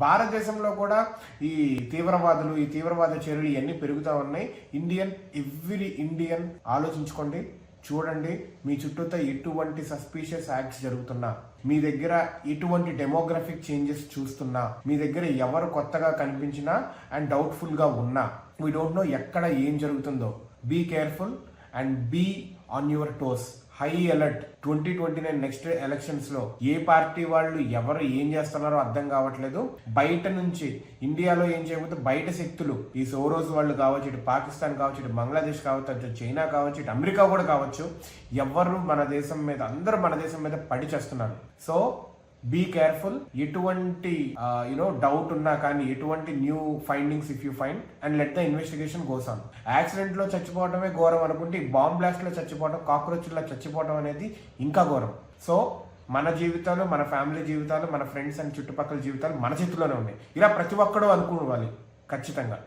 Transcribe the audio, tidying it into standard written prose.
భారతదేశంలో కూడా ఈ తీవ్రవాదులు, ఈ తీవ్రవాద చర్యలు ఇవన్నీ పెరుగుతూ ఉన్నాయి. ఎవ్రీ ఇండియన్ ఆలోచించుకోండి, చూడండి మీ చుట్టూతో ఎటువంటి సస్పీషియస్ యాక్ట్స్ జరుగుతున్నా, మీ దగ్గర ఎటువంటి డెమోగ్రఫిక్ చేంజెస్ చూస్తున్నా, మీ దగ్గర ఎవరు కొత్తగా కనిపించినా అండ్ డౌట్ఫుల్ గా ఉన్నా, వీ డోంట్ నో ఎక్కడ ఏం జరుగుతుందో. Be careful and be on your toes. High alert. 2029 next elections లో ఏ పార్టీ వాళ్ళు ఎవరు ఏం చేస్తున్నారో అర్థం కావట్లేదు. బయట నుంచి ఇండియాలో ఏం చేయకపోతే బయట శక్తులు, ఈ సోరోస్ వాళ్ళు కావచ్చు, ఇటు పాకిస్తాన్ కావచ్చు, ఇటు బంగ్లాదేశ్ కావచ్చు, అటు చైనా కావచ్చు, ఇటు అమెరికా కూడా కావచ్చు, ఎవరు మన దేశం మీద, అందరూ మన దేశం మీద పడి చేస్తున్నారు. So be careful. ఎటువంటి డౌట్ ఉన్నా కానీ, ఎటువంటి new findings if you find, and let the investigation goes on. Accident లో చచ్చిపోవడమే ఘోరం అనుకుంటే, బాంబ్ బ్లాస్ట్ లో చచ్చిపోవడం, కాక్రోచ్లో చచ్చిపోవడం అనేది ఇంకా ఘోరం. సో మన జీవితాలు, మన ఫ్యామిలీ జీవితాలు, మన ఫ్రెండ్స్ అండ్ చుట్టుపక్కల జీవితాలు మన చేతిలోనే ఉన్నాయి. ఇలా ప్రతి ఒక్కడూ అనుకోవాలి ఖచ్చితంగా.